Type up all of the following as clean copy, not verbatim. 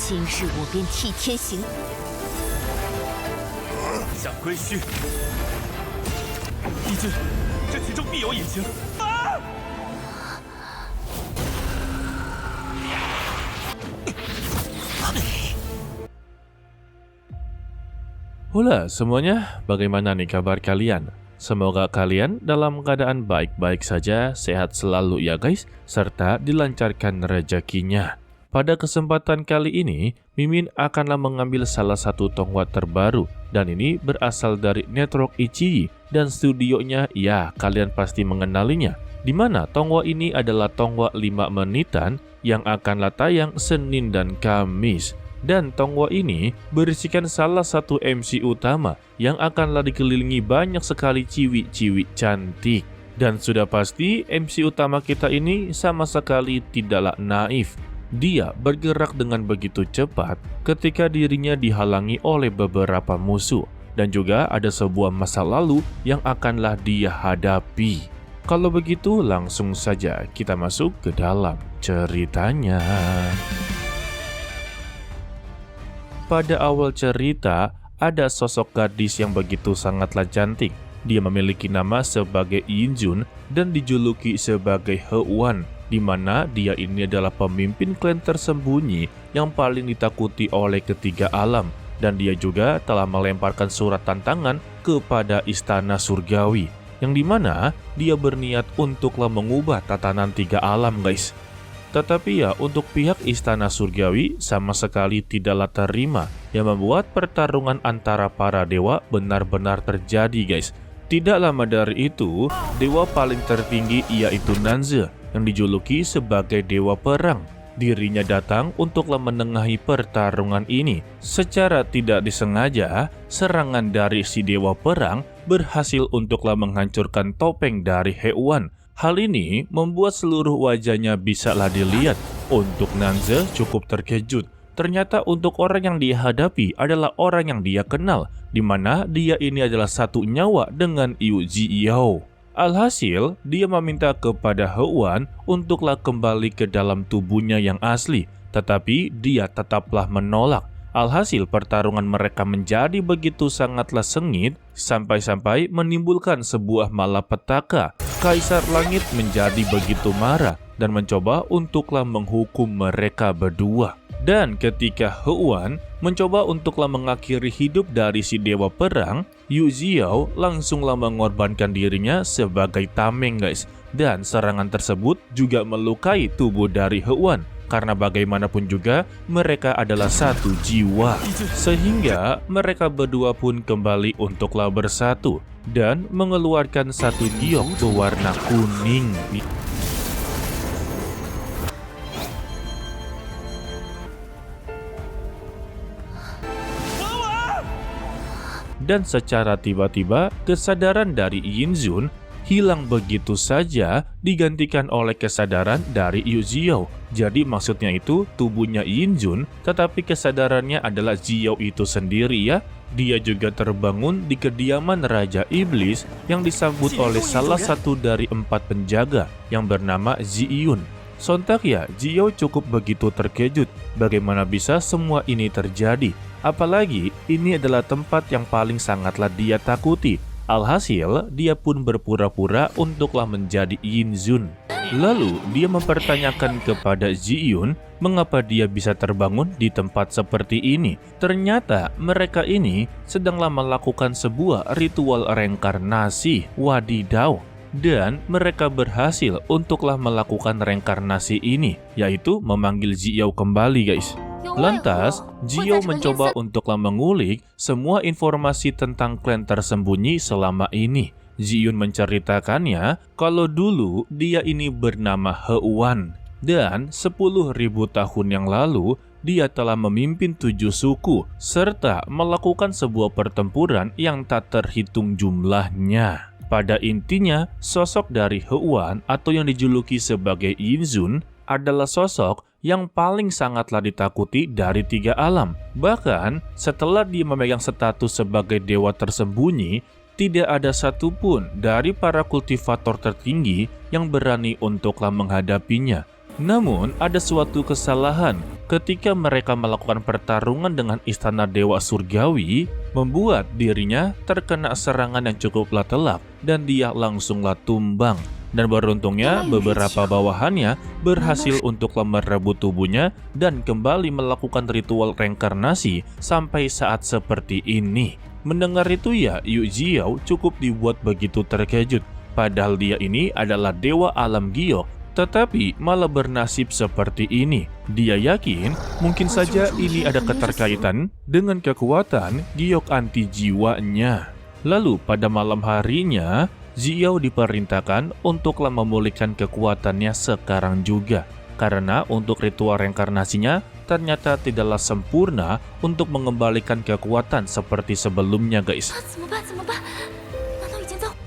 今日我便替天行。下归墟，帝君，这其中必有隐情。啊！ Halo semuanya, bagaimana nih kabar kalian? Semoga kalian dalam keadaan baik-baik saja, sehat selalu ya guys, serta dilancarkan rezekinya. Pada kesempatan kali ini, Mimin akanlah mengambil salah satu tonggua terbaru, dan ini berasal dari Network Ichigo, dan studionya ya kalian pasti mengenalinya. Dimana tonggua ini adalah tonggua 5 menitan yang akanlah tayang Senin dan Kamis. Dan tonggua ini berisikan salah satu MC utama yang akanlah dikelilingi banyak sekali ciwi-ciwi cantik. Dan sudah pasti MC utama kita ini sama sekali tidaklah naif. Dia bergerak dengan begitu cepat ketika dirinya dihalangi oleh beberapa musuh. Dan juga ada sebuah masa lalu yang akanlah dia hadapi. Kalau begitu langsung saja kita masuk ke dalam ceritanya. Pada awal cerita, ada sosok gadis yang begitu sangatlah cantik. Dia memiliki nama sebagai Yinjun dan dijuluki sebagai He-Wan, di mana dia ini adalah pemimpin klan tersembunyi yang paling ditakuti oleh ketiga alam. Dan dia juga telah melemparkan surat tantangan kepada Istana Surgawi, yang dimana dia berniat untuklah mengubah tatanan tiga alam guys. Tetapi ya untuk pihak Istana Surgawi sama sekali tidaklah terima, yang membuat pertarungan antara para dewa benar-benar terjadi guys. Tidak lama dari itu, dewa paling tertinggi yaitu Nanze yang dijuluki sebagai dewa perang. Dirinya datang untuklah menengahi pertarungan ini. Secara tidak disengaja, serangan dari si dewa perang berhasil untuklah menghancurkan topeng dari He-Wan. Hal ini membuat seluruh wajahnya bisalah dilihat. Untuk Nanze cukup terkejut. Ternyata untuk orang yang dia hadapi adalah orang yang dia kenal, di mana dia ini adalah satu nyawa dengan Yu Ziyao. Alhasil, dia meminta kepada He-Wan untuklah kembali ke dalam tubuhnya yang asli, tetapi dia tetaplah menolak. Alhasil pertarungan mereka menjadi begitu sangatlah sengit, sampai-sampai menimbulkan sebuah malapetaka. Kaisar Langit menjadi begitu marah dan mencoba untuklah menghukum mereka berdua. Dan ketika He-Wan mencoba untuklah mengakhiri hidup dari si dewa perang, Yu Ziyao langsunglah mengorbankan dirinya sebagai tameng guys. Dan serangan tersebut juga melukai tubuh dari He-Wan. Karena bagaimanapun juga mereka adalah satu jiwa, sehingga mereka berdua pun kembali untuklah bersatu dan mengeluarkan satu giok berwarna kuning. Dan secara tiba-tiba kesadaran dari Yinjun hilang begitu saja, digantikan oleh kesadaran dari Yu Ziyao. Jadi maksudnya itu tubuhnya Yinjun, tetapi kesadarannya adalah Ziyao itu sendiri ya. Dia juga terbangun di kediaman Raja Iblis yang disambut oleh salah satu dari 4 penjaga yang bernama Ziyun. Sontak ya, Ziyao cukup begitu terkejut bagaimana bisa semua ini terjadi. Apalagi ini adalah tempat yang paling sangatlah dia takuti. Alhasil, dia pun berpura-pura untuklah menjadi Yinjun. Lalu, dia mempertanyakan kepada Ziyun mengapa dia bisa terbangun di tempat seperti ini. Ternyata, mereka ini sedanglah melakukan sebuah ritual reinkarnasi. Wadidaw! Dan mereka berhasil untuklah melakukan reinkarnasi ini, yaitu memanggil Ziyao kembali guys. Lantas, Ziyao mencoba untuklah mengulik semua informasi tentang klan tersembunyi selama ini. Ziyun menceritakannya kalau dulu dia ini bernama He-Wan. Dan 10.000 tahun yang lalu, dia telah memimpin 7 suku, serta melakukan sebuah pertempuran yang tak terhitung jumlahnya. Pada intinya, sosok dari He-Wan atau yang dijuluki sebagai Yinjun adalah sosok yang paling sangatlah ditakuti dari 3 alam. Bahkan setelah dia memegang status sebagai dewa tersembunyi, tidak ada satupun dari para kultivator tertinggi yang berani untuklah menghadapinya. Namun, ada suatu kesalahan ketika mereka melakukan pertarungan dengan istana Dewa Surgawi, membuat dirinya terkena serangan yang cukuplah telak dan dia langsunglah tumbang. Dan beruntungnya beberapa bawahannya berhasil untuklah merebut tubuhnya dan kembali melakukan ritual reinkarnasi sampai saat seperti ini. Mendengar itu ya, Yu Jiao cukup dibuat begitu terkejut. Padahal dia ini adalah dewa alam giok, tetapi malah bernasib seperti ini. Dia yakin mungkin saja ini ada keterkaitan dengan kekuatan giok anti jiwanya. Lalu pada malam harinya, Xiao diperintahkan untuklah memulihkan kekuatannya sekarang juga. Karena untuk ritual reinkarnasinya ternyata tidaklah sempurna untuk mengembalikan kekuatan seperti sebelumnya, guys.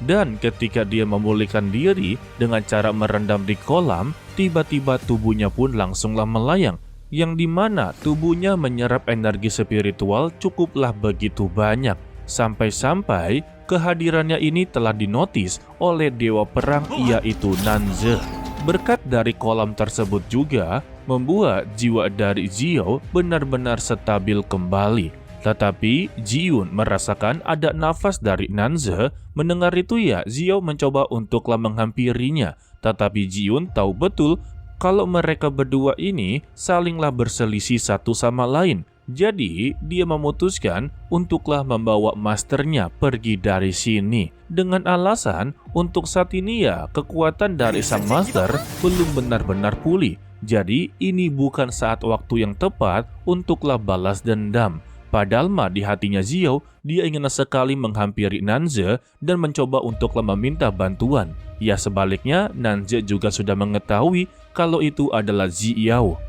Dan ketika dia memulihkan diri dengan cara merendam di kolam, tiba-tiba tubuhnya pun langsunglah melayang, yang dimana tubuhnya menyerap energi spiritual cukuplah begitu banyak. Sampai-sampai kehadirannya ini telah dinotis oleh dewa perang, yaitu Nanze. Berkat dari kolam tersebut juga membuat jiwa dari Xiao benar-benar stabil kembali. Tetapi Jiun merasakan ada nafas dari Nanze. Mendengar itu ya, Xiao mencoba untuklah menghampirinya. Tetapi Jiun tahu betul kalau mereka berdua ini salinglah berselisih satu sama lain. Jadi, dia memutuskan untuklah membawa masternya pergi dari sini. Dengan alasan, untuk saat ini ya, kekuatan dari sang master belum benar-benar pulih. Jadi, ini bukan saat waktu yang tepat untuklah balas dendam. Padahal mah di hatinya Xiao, dia ingin sekali menghampiri Nanze dan mencoba untuklah meminta bantuan. Ya sebaliknya, Nanze juga sudah mengetahui kalau itu adalah Xiao.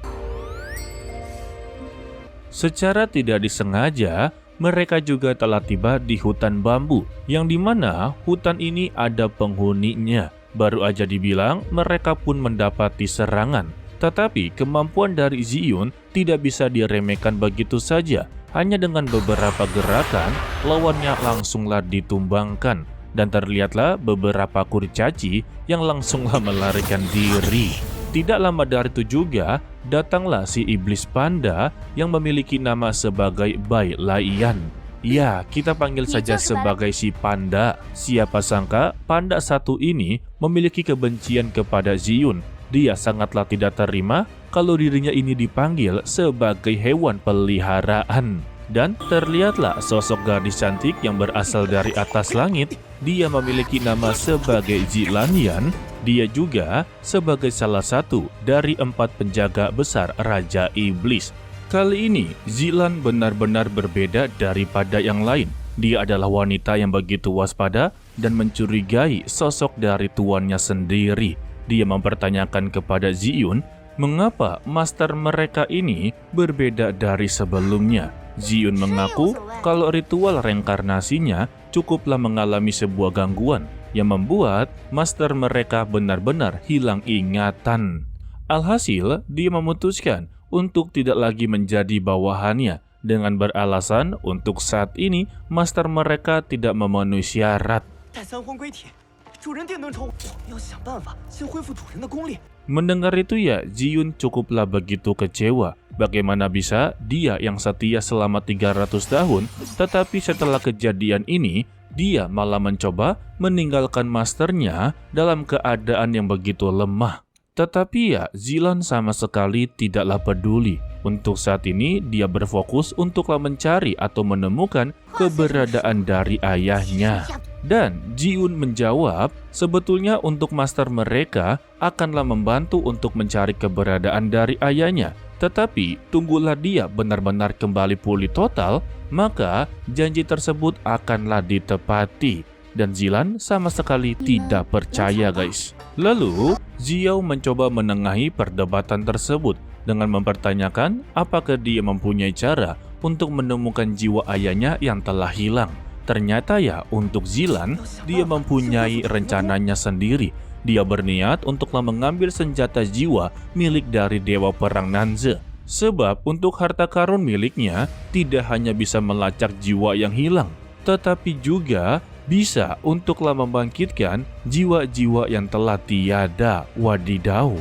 Secara tidak disengaja, mereka juga telah tiba di hutan bambu, yang dimana hutan ini ada penghuninya. Baru aja dibilang, mereka pun mendapati serangan. Tetapi kemampuan dari Ziyun tidak bisa diremehkan begitu saja. Hanya dengan beberapa gerakan, lawannya langsunglah ditumbangkan. Dan terlihatlah beberapa kurcaci yang langsunglah melarikan diri. Tidak lama dari itu juga, datanglah si iblis panda yang memiliki nama sebagai Bai Laiyan. Ya, kita panggil saja sebagai si panda. Siapa sangka panda satu ini memiliki kebencian kepada Ziyun. Dia sangatlah tidak terima kalau dirinya ini dipanggil sebagai hewan peliharaan. Dan terlihatlah sosok gadis cantik yang berasal dari atas langit. Dia memiliki nama sebagai Zilanian. Dia juga sebagai salah satu dari 4 penjaga besar Raja Iblis. Kali ini, Zilan benar-benar berbeda daripada yang lain. Dia adalah wanita yang begitu waspada dan mencurigai sosok dari tuannya sendiri. Dia mempertanyakan kepada Ziyun, mengapa master mereka ini berbeda dari sebelumnya. Ziyun mengaku kalau ritual reinkarnasinya cukuplah mengalami sebuah gangguan yang membuat master mereka benar-benar hilang ingatan. Alhasil, dia memutuskan untuk tidak lagi menjadi bawahannya dengan beralasan untuk saat ini master mereka tidak memenuhi syarat. Mendengar itu ya, Ziyun cukuplah begitu kecewa. Bagaimana bisa dia yang setia selama 300 tahun, tetapi setelah kejadian ini, dia malah mencoba meninggalkan masternya dalam keadaan yang begitu lemah. Tetapi ya, Zilan sama sekali tidaklah peduli. Untuk saat ini, dia berfokus untuklah mencari atau menemukan keberadaan dari ayahnya. Dan Jiun menjawab, sebetulnya untuk master mereka akanlah membantu untuk mencari keberadaan dari ayahnya. Tetapi tunggulah dia benar-benar kembali pulih total, maka janji tersebut akanlah ditepati. Dan Zilan sama sekali tidak percaya, guys. Lalu, Xiao mencoba menengahi perdebatan tersebut dengan mempertanyakan apakah dia mempunyai cara untuk menemukan jiwa ayahnya yang telah hilang. Ternyata ya, untuk Zilan, dia mempunyai rencananya sendiri. Dia berniat untuklah mengambil senjata jiwa milik dari Dewa Perang Nanze. Sebab untuk harta karun miliknya tidak hanya bisa melacak jiwa yang hilang, tetapi juga bisa untuklah membangkitkan jiwa-jiwa yang telah tiada. Wadidaw.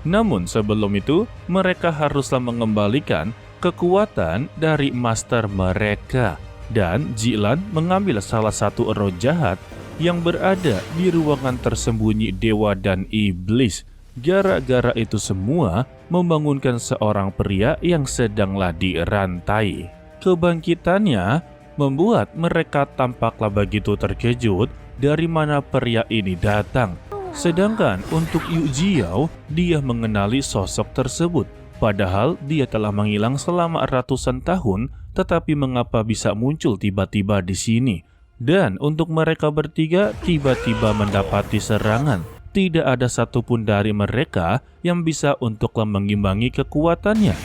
Namun sebelum itu, mereka haruslah mengembalikan kekuatan dari master mereka. Dan Jilan mengambil salah satu roh jahat yang berada di ruangan tersembunyi dewa dan iblis. Gara-gara itu semua membangunkan seorang pria yang sedanglah dirantai. Kebangkitannya membuat mereka tampaklah begitu terkejut dari mana pria ini datang. Sedangkan untuk Yu Jiao, dia mengenali sosok tersebut. Padahal dia telah menghilang selama ratusan tahun, tetapi mengapa bisa muncul tiba-tiba di sini? Dan untuk mereka bertiga tiba-tiba mendapati serangan. Tidak ada satupun dari mereka yang bisa untuk mengimbangi kekuatannya.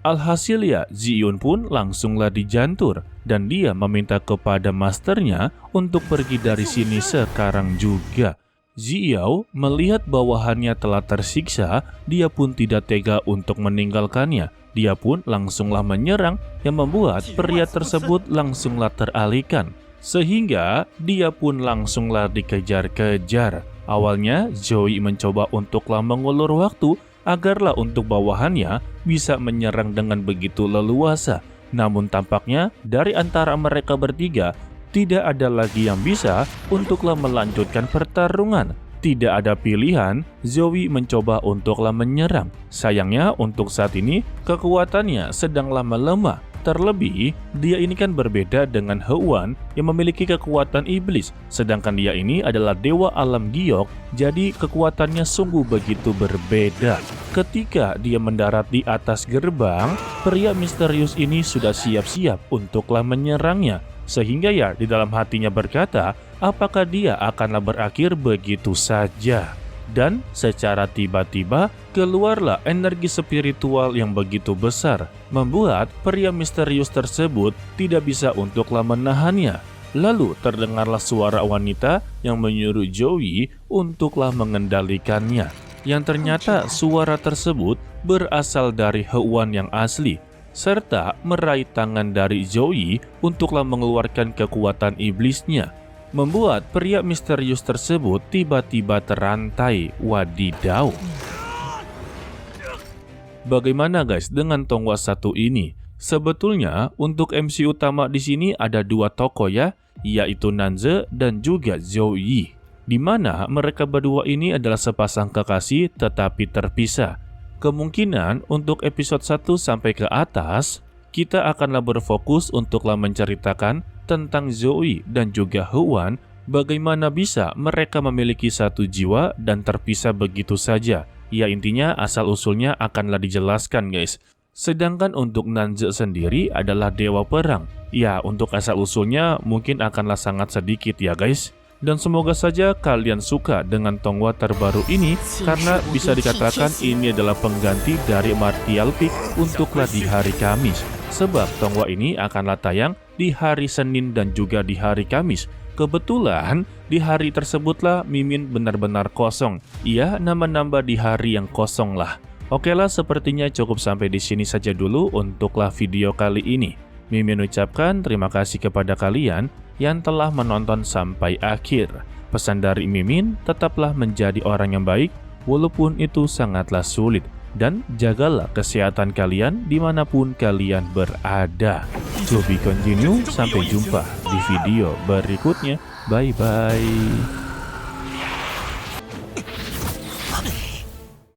Alhasil ya, Ziyun pun langsunglah dijantur dan dia meminta kepada masternya untuk pergi dari sini sekarang juga. Ziyao melihat bawahannya telah tersiksa, dia pun tidak tega untuk meninggalkannya. Dia pun langsunglah menyerang yang membuat pria tersebut langsunglah teralihkan. Sehingga dia pun langsunglah dikejar-kejar. Awalnya Zoe mencoba untuklah mengulur waktu agarlah untuk bawahannya bisa menyerang dengan begitu leluasa. Namun tampaknya dari antara mereka bertiga tidak ada lagi yang bisa untuklah melanjutkan pertarungan. Tidak ada pilihan, Zoe mencoba untuklah menyerang. Sayangnya untuk saat ini kekuatannya sedanglah melemah. Terlebih, dia ini kan berbeda dengan He-Wan yang memiliki kekuatan iblis. Sedangkan dia ini adalah dewa alam giok, jadi kekuatannya sungguh begitu berbeda. Ketika dia mendarat di atas gerbang, pria misterius ini sudah siap-siap untuklah menyerangnya. Sehingga ya di dalam hatinya berkata, apakah dia akanlah berakhir begitu saja? Dan secara tiba-tiba keluarlah energi spiritual yang begitu besar, membuat pria misterius tersebut tidak bisa untuklah menahannya. Lalu terdengarlah suara wanita yang menyuruh Zoe untuklah mengendalikannya. Yang ternyata suara tersebut berasal dari He-Wan yang asli, serta meraih tangan dari Zoe untuklah mengeluarkan kekuatan iblisnya, membuat pria misterius tersebut tiba-tiba terantai. Wadidaw. Bagaimana guys dengan Tongwa satu ini? Sebetulnya untuk MC utama di sini ada dua tokoh ya, yaitu Nanze dan juga Zoe. Di mana mereka berdua ini adalah sepasang kekasih tetapi terpisah. Kemungkinan untuk episode 1 sampai ke atas kita akanlah berfokus untuklah menceritakan tentang Zoe dan juga He-Wan, bagaimana bisa mereka memiliki satu jiwa dan terpisah begitu saja. Ya intinya asal-usulnya akanlah dijelaskan guys. Sedangkan untuk Nanze sendiri adalah dewa perang. Ya untuk asal-usulnya mungkin akanlah sangat sedikit ya guys. Dan semoga saja kalian suka dengan Tongwa terbaru ini, karena bisa dikatakan ini adalah pengganti dari Martial Peak untuklah di hari Kamis. Sebab Tongwa ini akanlah tayang di hari Senin dan juga di hari Kamis. Kebetulan di hari tersebutlah Mimin benar-benar kosong. Ia nambah-nambah di hari yang kosong lah. Oke lah, sepertinya cukup sampai di sini saja dulu untuklah video kali ini. Mimin ucapkan terima kasih kepada kalian yang telah menonton sampai akhir. Pesan dari Mimin, tetaplah menjadi orang yang baik walaupun itu sangatlah sulit. Dan jagalah kesehatan kalian dimanapun kalian berada. To be continue, sampai jumpa di video berikutnya. Bye-bye.